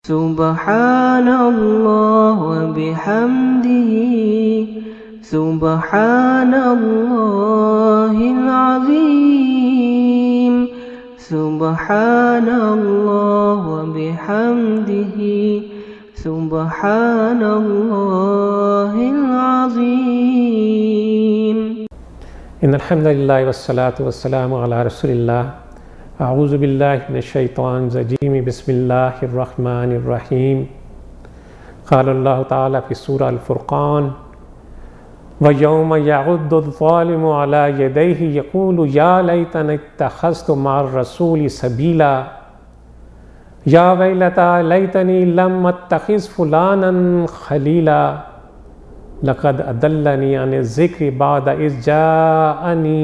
سبحان اللہ وبحمدہ سبحان اللہ العظیم سبحان اللہ وبحمدہ سبحان اللہ العظیم۔ ان الحمد للہ والصلاة والسلام علی رسول اللہ۔ اعوذ باللہ من الشیطان الرجیم، بسم اللہ الرحمن الرحیم۔ قال اللہ تعالیٰ فی سورہ الفرقان: وَيَوْمَ يَعُضُّ الظَّالِمُ عَلَى يَدَيْهِ يَقُولُ يَا لَيْتَنِي اتَّخَذْتُ مَعَ الرَّسُولِ سَبِيلًا يَا وَيْلَتَى لَيْتَنِي لَمْ أَتَّخِذْ فُلَانًا خَلِيلًا لَقَدْ أَضَلَّنِي عَنِ الذِّكْرِ بَعْدَ إِذْ جَاءَنِي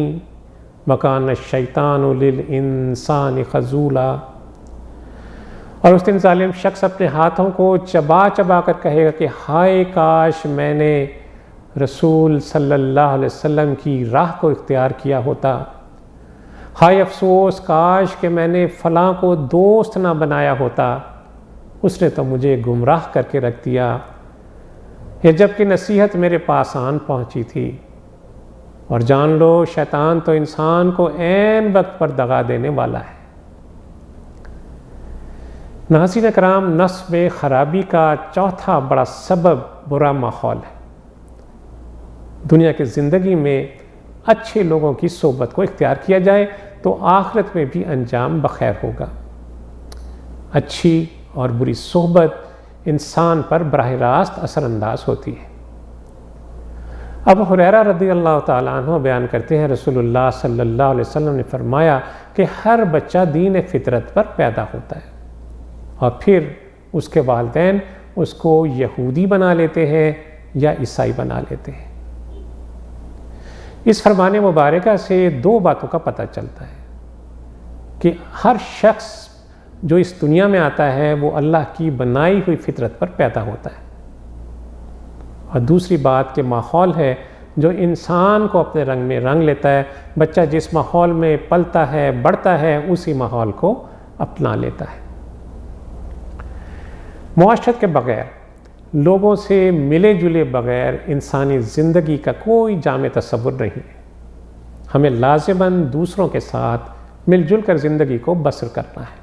وَكَانَ الشَّيْطَانُ لِلْإِنسَانِ خَذُولًا۔ اور اس دن ظالم شخص اپنے ہاتھوں کو چبا چبا کر کہے گا کہ ہائے کاش میں نے رسول صلی اللہ علیہ وسلم کی راہ کو اختیار کیا ہوتا، ہائے افسوس کاش کہ میں نے فلاں کو دوست نہ بنایا ہوتا، اس نے تو مجھے گمراہ کر کے رکھ دیا، یہ جب کہ نصیحت میرے پاس آن پہنچی تھی۔ اور جان لو شیطان تو انسان کو عین وقت پر دغا دینے والا ہے۔ ناظرین کرام، نفس میں خرابی کا چوتھا بڑا سبب برا ماحول ہے۔ دنیا کی زندگی میں اچھے لوگوں کی صحبت کو اختیار کیا جائے تو آخرت میں بھی انجام بخیر ہوگا۔ اچھی اور بری صحبت انسان پر براہ راست اثر انداز ہوتی ہے۔ ابو ہریرہ رضی اللہ تعالیٰ عنہ بیان کرتے ہیں، رسول اللہ صلی اللہ علیہ وسلم نے فرمایا کہ ہر بچہ دین فطرت پر پیدا ہوتا ہے اور پھر اس کے والدین اس کو یہودی بنا لیتے ہیں یا عیسائی بنا لیتے ہیں۔ اس فرمان مبارکہ سے دو باتوں کا پتہ چلتا ہے کہ ہر شخص جو اس دنیا میں آتا ہے وہ اللہ کی بنائی ہوئی فطرت پر پیدا ہوتا ہے، اور دوسری بات کہ ماحول ہے جو انسان کو اپنے رنگ میں رنگ لیتا ہے۔ بچہ جس ماحول میں پلتا ہے بڑھتا ہے اسی ماحول کو اپنا لیتا ہے۔ معاشرت کے بغیر، لوگوں سے ملے جلے بغیر انسانی زندگی کا کوئی جامع تصور نہیں ہے۔ ہمیں لازماً دوسروں کے ساتھ مل جل کر زندگی کو بسر کرنا ہے۔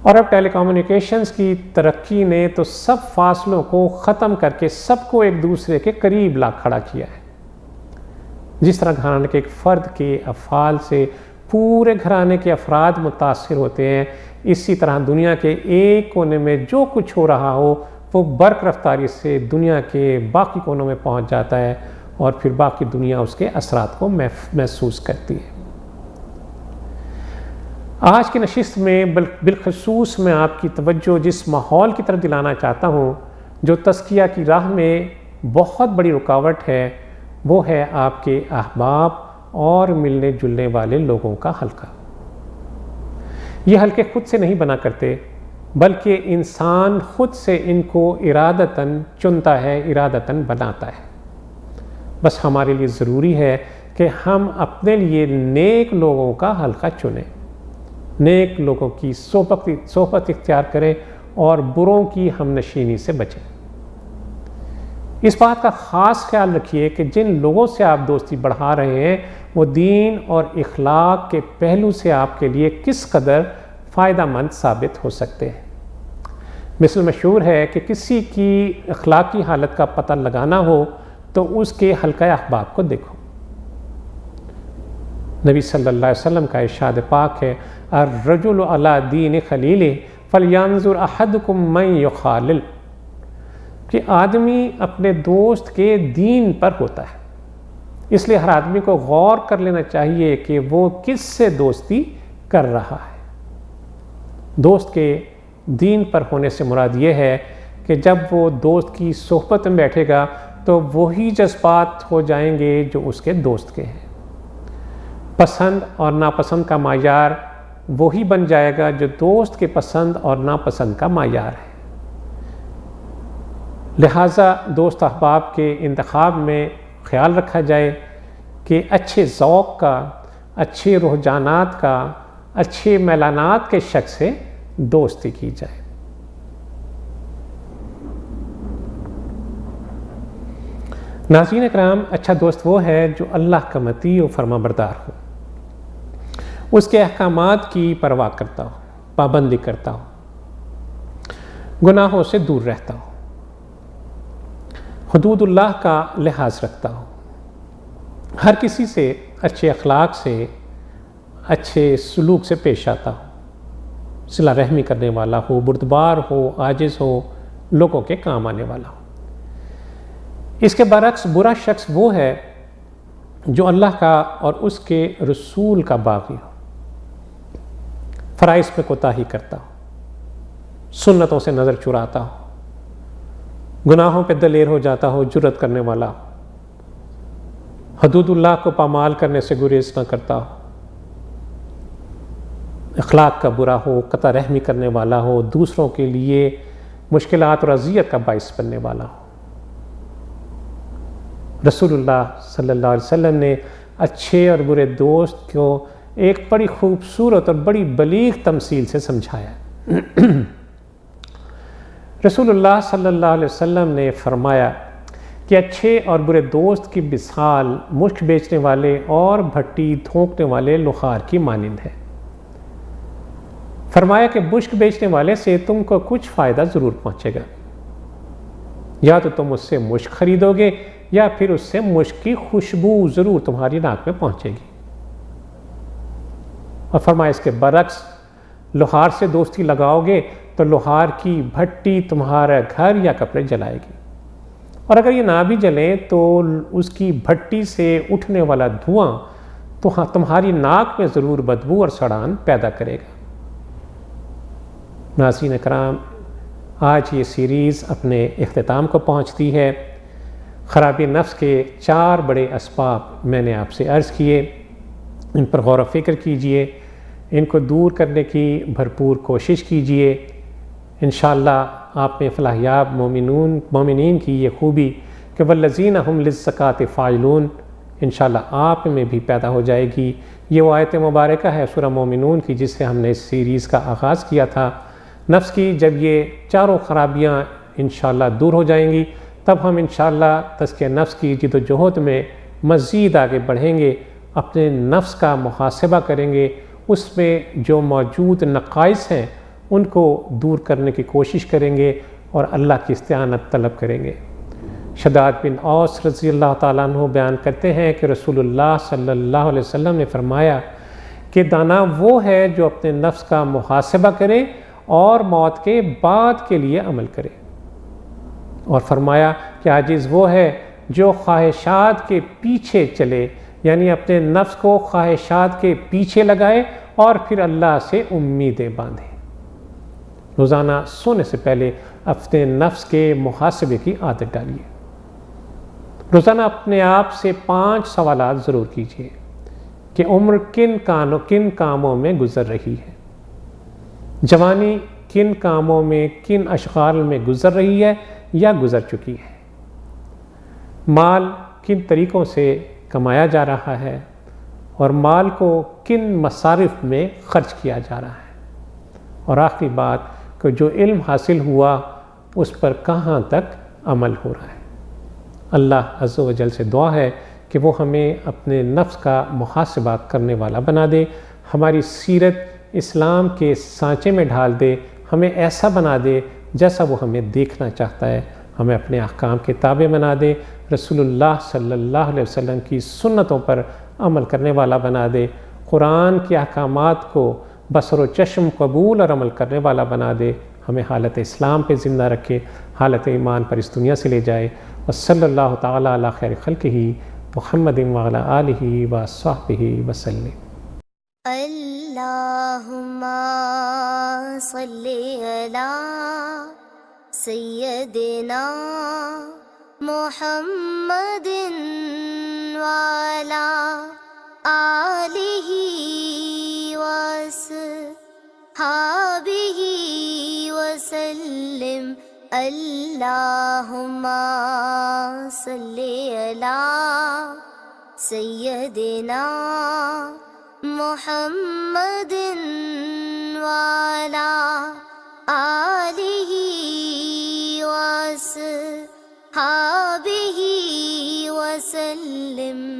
اور اب ٹیلی کمیونیکیشنز کی ترقی نے تو سب فاصلوں کو ختم کر کے سب کو ایک دوسرے کے قریب لا کھڑا کیا ہے۔ جس طرح گھرانے کے ایک فرد کے افعال سے پورے گھرانے کے افراد متاثر ہوتے ہیں، اسی طرح دنیا کے ایک کونے میں جو کچھ ہو رہا ہو وہ برق رفتاری سے دنیا کے باقی کونوں میں پہنچ جاتا ہے اور پھر باقی دنیا اس کے اثرات کو محسوس کرتی ہے۔ آج کی نشست میں بالخصوص میں آپ کی توجہ جس ماحول کی طرف دلانا چاہتا ہوں جو تزکیہ کی راہ میں بہت بڑی رکاوٹ ہے، وہ ہے آپ کے احباب اور ملنے جلنے والے لوگوں کا حلقہ۔ یہ حلقے خود سے نہیں بنا کرتے بلکہ انسان خود سے ان کو ارادتاً چنتا ہے، ارادتاً بناتا ہے۔ بس ہمارے لیے ضروری ہے کہ ہم اپنے لیے نیک لوگوں کا حلقہ چنیں، نیک لوگوں کی صحبت اختیار کریں اور بروں کی ہم نشینی سے بچیں۔ اس بات کا خاص خیال رکھیے کہ جن لوگوں سے آپ دوستی بڑھا رہے ہیں وہ دین اور اخلاق کے پہلو سے آپ کے لیے کس قدر فائدہ مند ثابت ہو سکتے ہیں۔ مثل مشہور ہے کہ کسی کی اخلاقی حالت کا پتہ لگانا ہو تو اس کے حلقہ احباب کو دیکھو۔ نبی صلی اللہ علیہ وسلم کا ارشاد پاک ہے: الرجل علی دین خلیلہ فلینظر احدکم من یخالل، کہ آدمی اپنے دوست کے دین پر ہوتا ہے، اس لیے ہر آدمی کو غور کر لینا چاہیے کہ وہ کس سے دوستی کر رہا ہے۔ دوست کے دین پر ہونے سے مراد یہ ہے کہ جب وہ دوست کی صحبت میں بیٹھے گا تو وہی جذبات ہو جائیں گے جو اس کے دوست کے ہیں۔ پسند اور ناپسند کا معیار وہی بن جائے گا جو دوست کے پسند اور ناپسند کا معیار ہے۔ لہٰذا دوست احباب کے انتخاب میں خیال رکھا جائے کہ اچھے ذوق کا، اچھے رجحانات کا، اچھے میلانات کے شخص سے دوستی کی جائے۔ ناظرین اکرام، اچھا دوست وہ ہے جو اللہ کا مطیع و فرما بردار ہو، اس کے احکامات کی پرواہ کرتا ہو، پابندی کرتا ہو، گناہوں سے دور رہتا ہو، حدود اللہ کا لحاظ رکھتا ہو، ہر کسی سے اچھے اخلاق سے، اچھے سلوک سے پیش آتا ہو، صلہ رحمی کرنے والا ہو، بردبار ہو، عاجز ہو، لوگوں کے کام آنے والا ہو۔ اس کے برعکس برا شخص وہ ہے جو اللہ کا اور اس کے رسول کا باغی ہو، فرائض میں کوتاہی کرتا ہو، سنتوں سے نظر چراتا ہو، گناہوں پہ دلیر ہو جاتا ہو، جرأت کرنے والا ہو، حدود اللہ کو پامال کرنے سے گریز نہ کرتا ہو، اخلاق کا برا ہو، قطع رحمی کرنے والا ہو، دوسروں کے لیے مشکلات اور اذیت کا باعث بننے والا ہو۔ رسول اللہ صلی اللہ علیہ وسلم نے اچھے اور برے دوست کو ایک بڑی خوبصورت اور بڑی بلیغ تمثیل سے سمجھایا۔ رسول اللہ صلی اللہ علیہ وسلم نے فرمایا کہ اچھے اور برے دوست کی مثال مشک بیچنے والے اور بھٹی تھونکنے والے لوہار کی مانند ہے۔ فرمایا کہ مشک بیچنے والے سے تم کو کچھ فائدہ ضرور پہنچے گا، یا تو تم اس سے مشک خریدو گے یا پھر اس سے مشک کی خوشبو ضرور تمہاری ناک میں پہنچے گی۔ اور فرمایا اس کے برعکس لوہار سے دوستی لگاؤ گے تو لوہار کی بھٹی تمہارا گھر یا کپڑے جلائے گی، اور اگر یہ نہ بھی جلیں تو اس کی بھٹی سے اٹھنے والا دھواں تو تمہاری ناک میں ضرور بدبو اور سڑان پیدا کرے گا۔ ناظرین کرام، آج یہ سیریز اپنے اختتام کو پہنچتی ہے۔ خرابی نفس کے 4 بڑے اسباب میں نے آپ سے عرض کیے، ان پر غور و فکر کیجئے، ان کو دور کرنے کی بھرپور کوشش کیجئے۔ انشاءاللہ آپ میں فلاح یاب مومنین کی یہ خوبی کہ والذین هم للزکاۃ فاعلون انشاءاللہ آپ میں بھی پیدا ہو جائے گی۔ یہ وہ آیت مبارکہ ہے سورہ مومنون کی جس سے ہم نے اس سیریز کا آغاز کیا تھا۔ نفس کی جب یہ 4 خرابیاں انشاءاللہ دور ہو جائیں گی تب ہم انشاءاللہ تزکیہ نفس کی جد و جہد میں مزید آگے بڑھیں گے، اپنے نفس کا محاسبہ کریں گے، اس میں جو موجود نقائص ہیں ان کو دور کرنے کی کوشش کریں گے اور اللہ کی استعانت طلب کریں گے۔ شداد بن اوس رضی اللہ تعالیٰ عنہ بیان کرتے ہیں کہ رسول اللہ صلی اللہ علیہ وسلم نے فرمایا کہ دانا وہ ہے جو اپنے نفس کا محاسبہ کرے اور موت کے بعد کے لیے عمل کرے، اور فرمایا کہ عاجز وہ ہے جو خواہشات کے پیچھے چلے، یعنی اپنے نفس کو خواہشات کے پیچھے لگائے اور پھر اللہ سے امیدیں باندھے۔ روزانہ سونے سے پہلے اپنے نفس کے محاسبے کی عادت ڈالیے۔ روزانہ اپنے آپ سے 5 سوالات ضرور کیجیے کہ عمر کن کاموں میں گزر رہی ہے، جوانی کن کاموں میں، کن اشغال میں گزر رہی ہے یا گزر چکی ہے، مال کن طریقوں سے کمایا جا رہا ہے اور مال کو کن مصارف میں خرچ کیا جا رہا ہے، اور آخری بات کہ جو علم حاصل ہوا اس پر کہاں تک عمل ہو رہا ہے۔ اللہ عز و جل سے دعا ہے کہ وہ ہمیں اپنے نفس کا محاسبہ کرنے والا بنا دے، ہماری سیرت اسلام کے سانچے میں ڈھال دے، ہمیں ایسا بنا دے جیسا وہ ہمیں دیکھنا چاہتا ہے، ہمیں اپنے احکام کے تابع بنا دے، رسول اللہ صلی اللہ علیہ وسلم کی سنتوں پر عمل کرنے والا بنا دے، قرآن کے احکامات کو بصر و چشم قبول اور عمل کرنے والا بنا دے، ہمیں حالت اسلام پہ زندہ رکھے، حالت ایمان پر اس دنیا سے لے جائے۔ وصلی اللہ تعالیٰ علی خیر خلقہ محمد وعلی آلہ وصحبہ وسلم۔ اللہم صلی علی سیدنا محمد وعلی آلہ وصحبہ وسلم۔ اللہم صلی علی سیدنا محمد وعلی آلہ وصحبہ وسلم